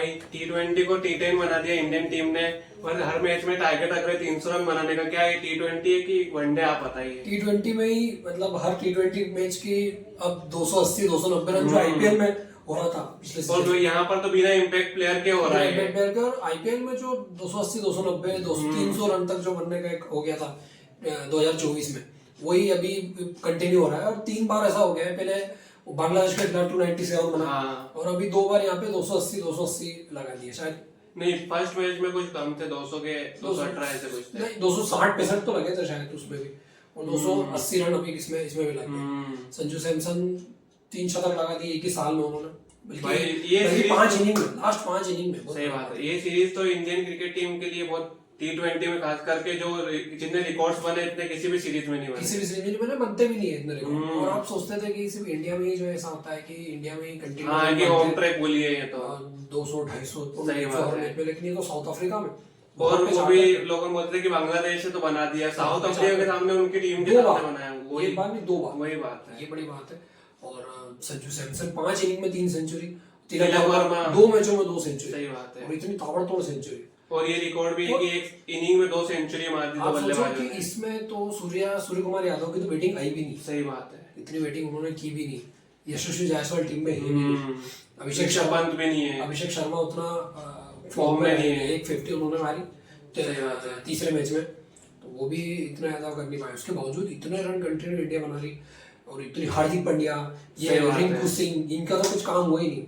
भाई T20 को T10 बना दिया इंडियन टीम ने, और हर मैच में टारगेट रख रहे 300 रन बनाने का। क्या है T20 है कि वनडे, आप बताइए। T20 में ही मतलब हर T20 मैच की अब 280-290 रन जो आईपीएल में हो रहा था पिछले और जो यहाँ पर तो बिना इम्पैक्ट प्लेयर के हो रहा है। इम्पैक्ट प्लेयर का, और आईपीएल में जो 280-290 300 रन तक जो बनने का एक हो गया था 2024 में, वही अभी कंटिन्यू हो रहा है। और 3 बार ऐसा हो गया है, पहले बांग्लादेश का खिलाफ 297 बना, और अभी 2 बार यहाँ पे 280 लगा दिए शायद। नहीं, फर्स्ट मैच में कुछ कम थे, 200 के 218 ऐसे कुछ थे। नहीं, 260-65 तो लगे थे शायद उसमें भी, और 280 रन अभी इसमें भी लगे। संजू सैमसन 3 शतक लगा दिए एक ही साल में उन्होंने, भाई ये 5 इनिंग में, लास्ट 5 इनिंग में। सही बात है। ये सीरीज तो इंडियन क्रिकेट टीम के लिए बहुत, T20 में खास करके जो जितने रिकॉर्ड्स बने इतने किसी भी सीरीज में नहीं बने, किसी भी सीरीज में नहीं बने, बनते भी नहीं है इतने रिकॉर्ड। और आप सोचते थे कि सिर्फ इंडिया में ही जो ऐसा होता है कि इंडिया में ही कंटिन्यू, हाँ, कि होम ट्रैक बोलिए ये तो 200-250 सही बात है। में, लेकिन ये तो साउथ अफ्रीका में, और वो भी लोग बोलते थे कि बांग्लादेश से तो बना दिया, साउथ अफ्रीका के सामने उनकी टीम के सामने बनाया। वो एक बार नहीं 2 बार, वही बात है, ये बड़ी बात है। और संजू सैमसन 5 इनिंग में 3 सेंचुरी, तिलक वर्मा 2 मैचों में 2 सेंचुरी, सही बात है। और इतनी ताबड़तोड़ सेंचुरी, और ये रिकॉर्ड भी है कि एक इनिंग में 2 सेंचुरी मार दी तो बल्लेबाज कि इसमें तो सूर्य कुमार यादव की तो बैटिंग आई भी नहीं। सही बात है, इतनी बैटिंग उन्होंने की भी नहीं। यशस्वी जायसवाल टीम में ही नहीं, अभिषेक शर्मा भी नहीं है, अभिषेक शर्मा उतना फॉर्म में नहीं है। 150 उन्होंने मारी तीसरे मैच में, तो वो भी इतना ज्यादा कर नहीं पाए। उसके बावजूद इतने रन कंटिन्यू इंडिया बना रही, और इतनी हार्दिक पांड्या, ये रिंकू सिंह, इनका तो कुछ काम हुआ ही नहीं।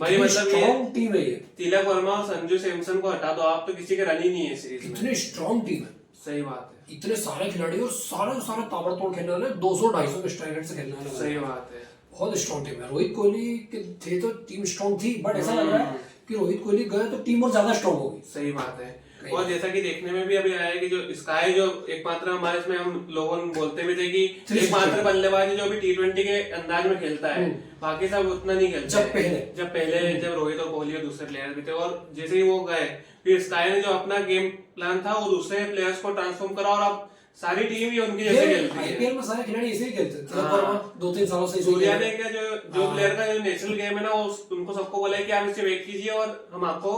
भाई मतलब स्ट्रॉन्ग टीम है ये। तिलक वर्मा और संजू सैमसन को हटा दो आप, तो किसी के रन ही नहीं है सीरीज में। इतनी स्ट्रॉन्ग टीम है, सही बात है। इतने सारे खिलाड़ी और सारे ताबड़तोड़ खेलने वाले, 200-250 के स्ट्राइक रेट से खेलने वाले। सही बात है, बहुत स्ट्रॉन्ग टीम है। रोहित कोहली के थे तो टीम स्ट्रॉन्ग थी, बट ऐसा लग रहा है कि रोहित कोहली गए तो टीम और ज्यादा स्ट्रॉन्ग होगी। सही बात है। और जैसा कि देखने में भी अभी आया है कि जो स्काई जो एकमात्र हमारे इसमें हम लोगों बोलते भी थे कि एकमात्र बल्लेबाज जो अभी T20 के अंदाज में खेलता है, बाकी सब उतना नहीं खेलते। जब रोहित और कोहली और दूसरे प्लेयर भी थे, और जैसे ही वो गए, फिर स्काई ने जो अपना गेम प्लान था वो दूसरे प्लेयर्स को ट्रांसफॉर्म करा, और अब सारी टीम ही उनकी जैसे खेलती है। आईपीएल में सारे खिलाड़ी ऐसे ही खेलते हैं। तिलक वर्मा 2-3 सालों से सूर्या ने क्या जो प्लेयर का जो नेशनल गेम है ना, उनको सबको बोला कि आप इससे वेट कीजिए और हम आपको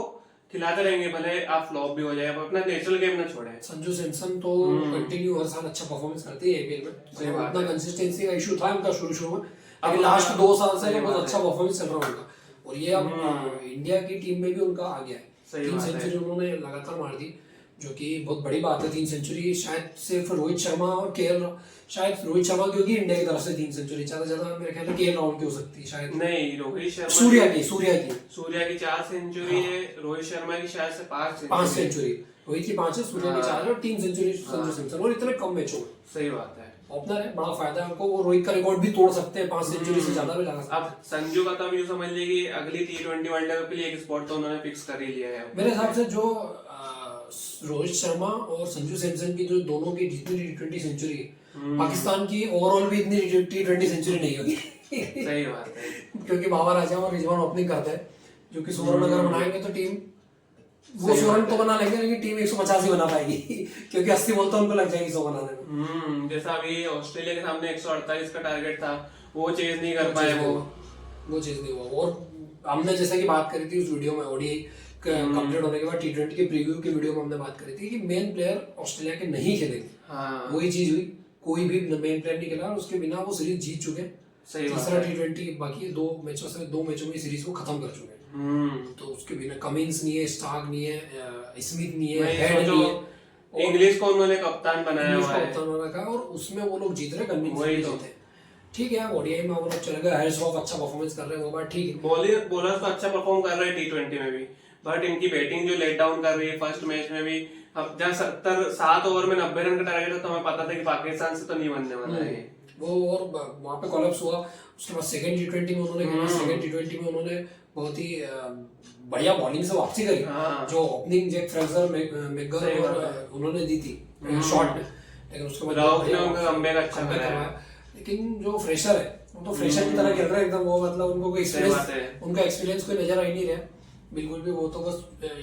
खिलाते रहेंगे, भले आप फ्लॉप भी हो जाए, अपना नेशनल गेम ना छोड़े। संजू सैमसन तो कंटिन्यू हर साल अच्छा परफॉर्मस करते हैं आईपीएल में। उतना कंसिस्टेंसी का इशू था उनका शुरू में, लेकिन लास्ट 2 साल से बहुत अच्छा परफॉर्मेंस चल रहा है उनका। और ये अब इंडिया की टीम में भी उनका आ गया है। 3 सेंचुरी उन्होंने लगातार मार दी, जो कि बहुत बड़ी बात है। 3 सेंचुरी शायद सिर्फ रोहित शर्मा और KL, शायद रोहित शर्मा की होगी इंडिया की तरफ से 3 सेंचुरी, ज्यादा मेरे ख्याल में KL राहुल की हो सकती है शायद। नहीं, रोहित शर्मा, सूर्या की 4 सेंचुरी है, रोहित शर्मा की शायद से 5 सेंचुरी, रोहित की 5 है, सूर्या की 4 है, और 3 सेंचुरी संजू सैमसन, और इतने कम मैचों में। सही बात है। ओपनर है, बड़ा फायदा है उनको। वो रोहित का रिकॉर्ड भी तोड़ सकते हैं, 5 सेंचुरी से ज्यादा भी लगा सकते हैं। अब संजू का तो अब यूं समझ लीजिए कि अगली T20 वर्ल्ड कप के लिए एक स्पॉट तो उन्होंने फिक्स कर ही लिया है। मेरे हिसाब से जो रोहित शर्मा और संजू सैमसन की जो दोनों की जितनी T20 सेंचुरी, पाकिस्तान की ओवरऑल भी इतनी T20 सेंचुरी नहीं होगी। सही बात है, क्योंकि बाबर आजम और रिजवान ओपनिंग करते हैं, जो कि 100 रन अगर बनाएंगे तो टीम वो 100 रन तो बना लेंगे, लेकिन टीम 150 ही बना पाएगी, क्योंकि 80 बॉल तो उनको लग जाएगी 100 बनाने में। जैसा अभी ऑस्ट्रेलिया के सामने 148 का टारगेट था, वो चेज नहीं कर पाए, वो चीज नहीं हुआ। और हमने जैसा कि बात करी थी उस वीडियो में, ओडीआई कंप्लीट होने के बाद T20 के प्रीव्यू की वीडियो में हमने बात करी थी कि मेन प्लेयर ऑस्ट्रेलिया के नहीं खेलेंगे। वही चीज हुई, कोई भी मेन प्लेयर नहीं खेला, और उसके बिना वो सीरीज जीत चुके। तीसरा T20 बाकी 2 मैचों में सीरीज को खत्म कर चुके हैं। तो उसके बिना कमिंस नहीं है, स्टार्क नहीं है, स्मिथ नहीं है, हेड नहीं है, इंग्लिश को उन्होंने कप्तान बनाया हुआ है, और उसमें वो लोग जीत रहे, कन्विंसिंग जीते हैं। ठीक है, ओडीआई में वो लोग चले गए, हैरिस रॉफ अच्छा परफॉर्मेंस कर रहे हैं, वो बात ठीक है। बॉलर्स तो अच्छा परफॉर्म कर रहे हैं T20 में भी, बट इनकी बैटिंग जो लेट डाउन कर रही है फर्स्ट मैच में भी। अब जब 7 ओवर में 90 रन का टारगेट था, तो हमें पता था कि पाकिस्तान से तो नहीं बनने वाला है वो। और वहां पे कोलैप्स हुआ। उसके बाद सेकंड T20 में उन्होंने खेला, सेकंड T20 में उन्होंने बहुत ही बढ़िया बॉलिंग से वापसी करी। जो ओपनिंग जैक फ्रेजर मैकगर उन्होंने दी थी शॉट में, लेकिन उसके बाद उनका कमबैक अच्छा करा। लेकिन जो फ्रेशर है वो तो फ्रेशर की तरह खेल रहा है एकदम, वो मतलब उनको कोई एक्सपीरियंस, उनका एक्सपीरियंस कोई नजर आ ही नहीं रहा बिल्कुल भी। वो तो बस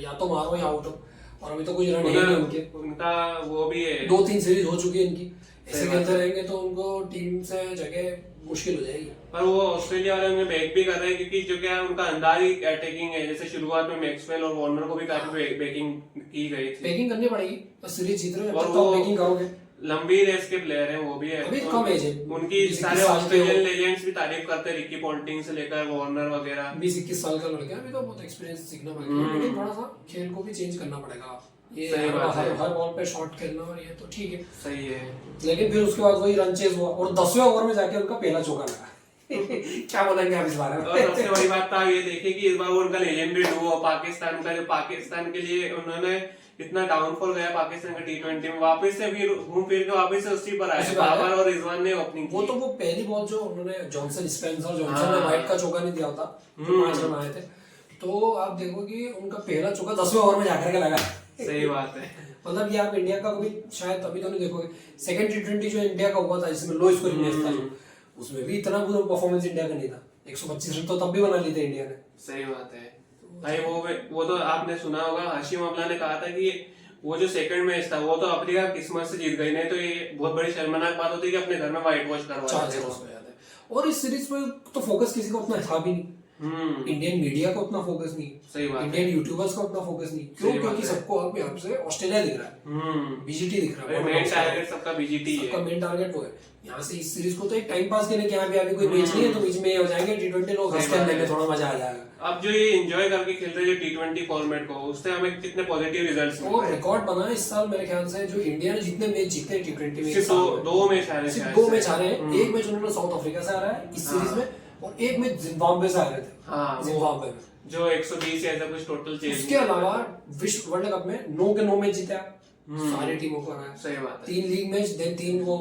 या तो मारो या आउट हो, और अभी तो कुछ रन नहीं है उनके। उनका वो भी है, 2-3 सीरीज हो चुकी है इनकी, ऐसे खेलते रहेंगे तो उनको टीम से जगह मुश्किल हो जाएगी। पर वो ऑस्ट्रेलिया वाले उन्हें बैक भी कर रहे हैं, क्योंकि जो क्या उनका अंदाज ही अटैकिंग है। जैसे शुरुआत में मैक्सवेल और वार्नर को भी काफी बैकिंग की गई थी। बैकिंग करनी पड़ेगी, तो सीरीज जीत रहे हो और तो वो बैकिंग करोगे। लंबी रेस के प्लेयर हैं वो भी है, अभी कम एज है उनकी सारे ऑस्ट्रेलियन लेजेंड्स भी तारीफ करते हैं, रिकी पॉन्टिंग से लेकर वार्नर वगैरह। 20-21 साल का लड़का है, अभी तो बहुत एक्सपीरियंस सीखना पड़ेगा, लेकिन थोड़ा सा खेल को भी चेंज करना पड़ेगा। ये हर बॉल पे शॉट खेलना और ये तो ठीक है, सही है। लेकिन फिर उसके बाद वही रन चेज हुआ और 10वें ओवर में जाके उनका पहला चौका लगा। क्या बोलेंगे आप इस बारे में? और सबसे बड़ी बात तो ये देखिए कि इस बार वो उनका लेजेंडरी डुओ पाकिस्तान का, जो पाकिस्तान के लिए उन्होंने इतना डाउनफॉल गया पाकिस्तान का T20 में, वापस से फिर घूम फिर के वापस से उसी पर आए। बाबर और रिजवान ने ओपनिंग की। वो तो वो पहली बॉल जो उन्होंने स्पेंसर जॉनसन ने वाइट का चौका नहीं दिया होता, 5 रन आए थे, तो आप देखो कि उनका पहला चौका 10वें ओवर में जाकर के लगा। सही बात है। मतलब ये आप इंडिया का कभी शायद अभी तो नहीं देखोगे, सेकंड T20 जो इंडिया का हुआ था जिसमें लो स्कोरिंग मैच था, उसमें भी इतना बुरा परफॉर्मेंस इंडिया का नहीं था। 125 रन तो तब भी बना लिए थे इंडिया ने। सही बात है भाई। वो तो आपने सुना होगा, हाशिम अमला ने कहा था कि वो जो सेकंड मैच था वो तो अफ्रीका किस्मत से जीत गई, नहीं तो ये बहुत बड़ी शर्मनाक बात होती है कि अपने घर में व्हाइट वॉश करवा देते हैं। और इस सीरीज में तो फोकस किसी का उतना था भी नहीं, इंडियन मीडिया का उतना फोकस नहीं, सही बात, इंडियन यूट्यूबर्स का उतना फोकस नहीं। क्यों? क्योंकि सबको अब यहाँ से ऑस्ट्रेलिया दिख रहा है, बीजीटी दिख रहा है, मेन टारगेट सबका बीजीटी है, सबका मेन टारगेट वो है। यहाँ से इस सीरीज को तो एक टाइम पास के लिए, यहाँ पे अभी कोई मैच नहीं है तो बीच में हो जाएंगे T20 लोग हंस कर लेंगे, थोड़ा मजा आ जाएगा। अब जो ये एंजॉय करके खेलते हैं जो T20 फॉर्मेट को, उससे हमें कितने पॉजिटिव रिजल्ट्स मिले। वो रिकॉर्ड बना इस साल मेरे ख्याल से, जो इंडिया ने जितने मैच जीते हैं T20 में, सिर्फ दो मैच हारे, सिर्फ 2 मैच हारे हैं। एक मैच उन्होंने साउथ अफ्रीका से हारा है इस सीरीज में, और एक मैच जिम्बाब्वे से हारे थे। जिम्बाब्वे में जो 120 या ऐसा कुछ टोटल चेंज। उसके अलावा विश्व वर्ल्ड कप में 9 के 9 मैच जीता सारी टीमों को हराया। सही बात है। 3 लीग मैच, देन 3 वो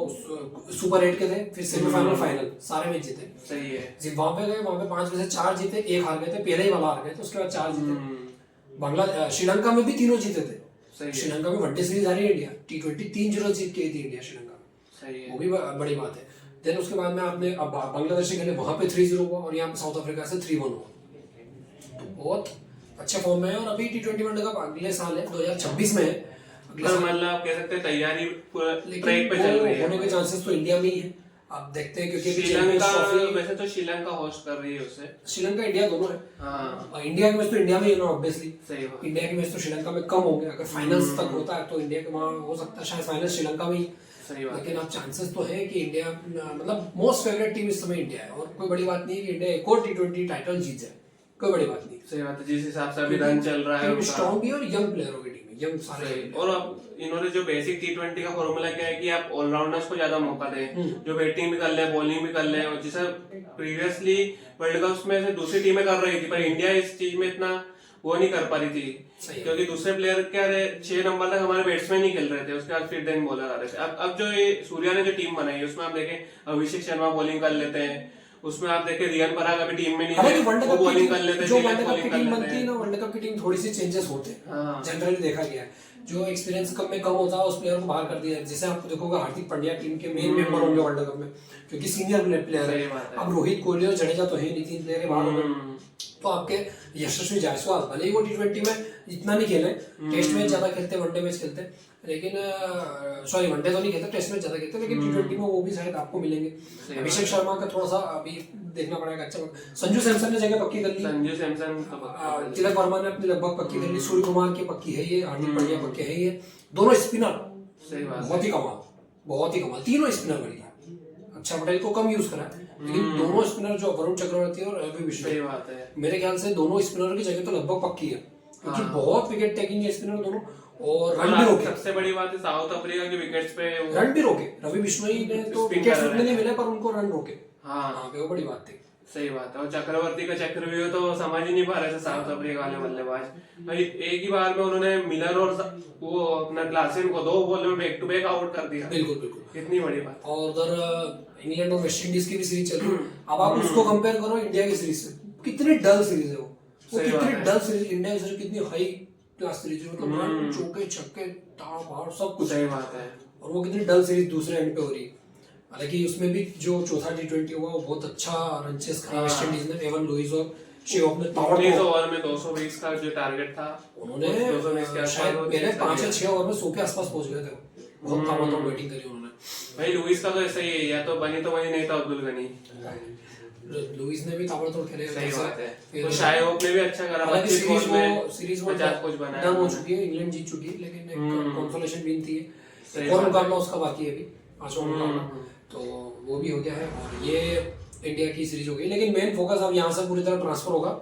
सुपर 8 के थे, फिर सेमीफाइनल फाइनल सारे मैच जीते। सही है। जिम्बाब्वे गए, वहां पे 5 में से 4 जीते, 1 हार गए थे, पहले ही वाला हार गए थे, उसके बाद 4 जीते। श्रीलंका में भी तीनों जीते थे। श्रीलंका में वनडे सीरीज हारी इंडिया, T20 3-0 जीत के थी इंडिया श्रीलंका में। सही है, वो भी बड़ी बात है। देन उसके बाद में आपने अब बांग्लादेश के लिए वहां पे 3-0 हुआ और यहाँ पे साउथ अफ्रीका से 3-1 हुआ, तो बहुत अच्छे फॉर्म में है। और अभी T20 वर्ल्ड कप अगले साल है, 2026 में है। मतलब आप कह सकते हैं तैयारी पूरा ट्रैक पे चल रही है, होने के चांसेस तो इंडिया में ही है। आप देखते हैं क्योंकि श्रीलंका वैसे तो श्रीलंका होस्ट कर रही है उसे, श्रीलंका इंडिया दोनों है। हाँ, इंडिया के मैच तो इंडिया में ही ना ऑब्वियसली, सही बात। इंडिया के मैच तो श्रीलंका में कम होंगे। अगर फाइनल्स तक होता है तो इंडिया के वहाँ हो सकता है, शायद फाइनल श्रीलंका में ही। सही बात। लेकिन अब चांसेस तो है कि इंडिया, मतलब मोस्ट फेवरेट टीम इस समय इंडिया है, और कोई बड़ी बात नहीं है कि इंडिया एक और T20 टाइटल जीत जाए, कोई बड़ी बात नहीं। सही बात है, जिस हिसाब से अभी रन चल रहा है, स्ट्रॉन्ग भी और यंग प्लेयरों की टीम है, यंग सारे। और अब इन्होंने जो बेसिक T20 का फॉर्मूला क्या है कि आप ऑलराउंडर्स को ज्यादा मौका दें, जो बैटिंग भी कर ले, बॉलिंग भी कर ले, और जैसा प्रीवियसली वर्ल्ड कप में से दूसरी टीमें कर रही थी, पर इंडिया इस चीज में इतना वो नहीं कर पा रही थी, क्योंकि दूसरे प्लेयर क्या रहे, 6 नंबर तक हमारे बैट्समैन नहीं खेल रहे थे, उसके बाद फिर देन बॉलर आ रहे थे। अब जो ये सूर्या ने जो टीम बनाई है उसमें आप देखें अभिषेक शर्मा बॉलिंग कर लेते हैं, उसमें आप देखें रियान पराग अभी टीम में नहीं है, वो बॉलिंग कर लेते हैं, जो वर्ल्ड कप की टीम बनती है ना, वर्ल्ड कप की टीम थोड़ी सी चेंजेस होते हैं, जनरली देखा गया है। जो एक्सपीरियंस कम में कम होता है उस प्लेयर को बाहर कर दिया, जैसे आप देखोगे हार्दिक पांड्या टीम के मेन मेंबर होंगे वर्ल्ड कप में, क्योंकि सीनियर प्लेयर है। अब रोहित कोहली और जडेजा तो है नहीं, 3 प्लेयर बाहर हो गए, तो आपके यशस्वी जायसवाल भले ही वो T20 में इतना नहीं खेले, टेस्ट मैच ज्यादा खेलते, वनडे मैच खेलते, लेकिन सॉरी वनडे तो नहीं खेलते, टेस्ट मैच ज्यादा खेलते, लेकिन T20 में वो भी शायद आपको मिलेंगे। अभिषेक शर्मा का थोड़ा सा अभी देखना पड़ेगा। अच्छा, संजू सैमसन ने जगह पक्की कर ली, संजू सैमसन, तिलक वर्मा ने अपनी लगभग पक्की कर ली, सूर्य कुमार की पक्की है ये, हार्दिक पांड्या पक्के है ये, दोनों स्पिनर बहुत ही कमाल, तीनों स्पिनर बढ़िया। अक्षर पटेल को कम यूज करा, लेकिन दोनों स्पिनर जो वरुण चक्रवर्ती और रवि बिश्नोई, मेरे ख्याल से दोनों स्पिनर की जगह तो लगभग पक्की है, क्योंकि बहुत विकेट टेकिंग है स्पिनर दोनों, और रन भी रोके। सबसे बड़ी बात है साउथ अफ्रीका के विकेट्स पे रन भी रोके, रवि बिश्नोई ने तो विकेट्स उतने नहीं मिले पर उनको रन रोके। हाँ, वो बड़ी बात थी। सही बात है। और चक्रवर्ती का चक्रव्यूह तो समझ ही नहीं पा रहे थे साउथ अफ्रीका वाले बल्लेबाज, एक ही बार में उन्होंने मिलर और वो अपना क्लासेन को 2 बॉल में बैक टू बैक आउट कर दिया। बिल्कुल, कितनी बड़ी बात। और उधर इंग्लैंड और वेस्ट इंडीज की भी सीरीज चल रही है, अब आप उसको कंपेयर करो इंडिया की सीरीज से, कितनी डल सीरीज है वो कितनी डल सीरीज, इंडिया की सीरीज कितनी हाई क्लास सीरीज है, मतलब चौके छक्के ताड़ फाड़ सब कुछ। सही बात है। और वो कितनी डल सीरीज दूसरे एंड पे हो रही है। हालांकि उसमें भी जो चौथा T20 हुआ वो बहुत अच्छा रन चेस करा वेस्ट इंडीज ने, एवन लुइस और शिवम ने 19 ओवर में 220 का जो टारगेट था, उन्होंने शायद पहले 5 या 6 ओवर में 100 के आसपास पहुंच गए थे, बहुत ताबड़तोड़ बैटिंग करी उन्होंने। भाई लुइस का तो ऐसा ही है, या तो बनी नहीं था अब्दुल गनी। लुइस ने भी ताबड़तोड़ खेले। सही बात है। तो शाय होप ने भी अच्छा करा, 25 बॉल में सीरीज 50 कुछ बनाया। डन हो चुकी है, इंग्लैंड जीत चुकी है, लेकिन एक कंसोलेशन विन थी। एक और मुकाबला उसका बाकी है अभी, 5वां मुकाबला, तो वो भी हो गया है और ये इंडिया की सीरीज हो गई। लेकिन मेन फोकस अब यहाँ से पूरी तरह ट्रांसफर होगा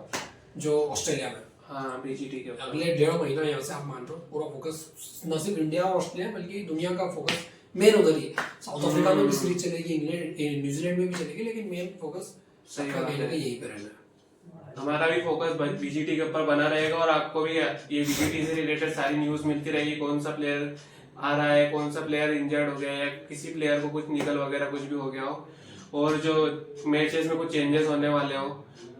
जो ऑस्ट्रेलिया में। हाँ, बीजीटी के अगले 1.5 महीना यहाँ से आप मान लो पूरा फोकस न सिर्फ इंडिया और ऑस्ट्रेलिया बल्कि दुनिया का फोकस मेन उधर ही। साउथ अफ्रीका में भी सीरीज चलेगी, इंग्लैंड न्यूजीलैंड में भी चलेगी, लेकिन मेन फोकस सबका कहने का यही पे रहना है। हमारा भी फोकस बीजीटी के ऊपर बना रहेगा और आपको भी ये बीजीटी से रिलेटेड सारी न्यूज मिलती रहेगी। कौन सा प्लेयर आ रहा है, कौन सा प्लेयर इंजर्ड हो गया है, या किसी प्लेयर को कुछ निकल वगैरह कुछ भी हो गया हो, और जो मैचेस में कुछ चेंजेस होने वाले हो,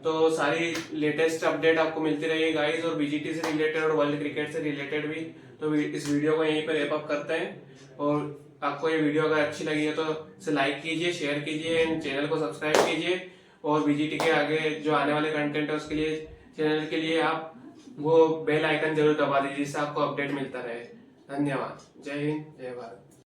तो सारी लेटेस्ट अपडेट आपको मिलती रहेगी गाइस। और बीजीटी से रिलेटेड और वर्ल्ड क्रिकेट से रिलेटेड भी। तो इस वीडियो को यहीं पर रैप अप करते हैं, और आपको ये वीडियो अगर अच्छी लगी है तो इसे लाइक कीजिए, शेयर कीजिए, चैनल को सब्सक्राइब कीजिए, और बीजीटी के आगे जो आने वाले कंटेंट है उसके लिए चैनल के लिए आप वो बेल आइकन जरूर दबा दीजिए, जिससे आपको अपडेट मिलता रहे। धन्यवाद। जय हिंद, जय भारत।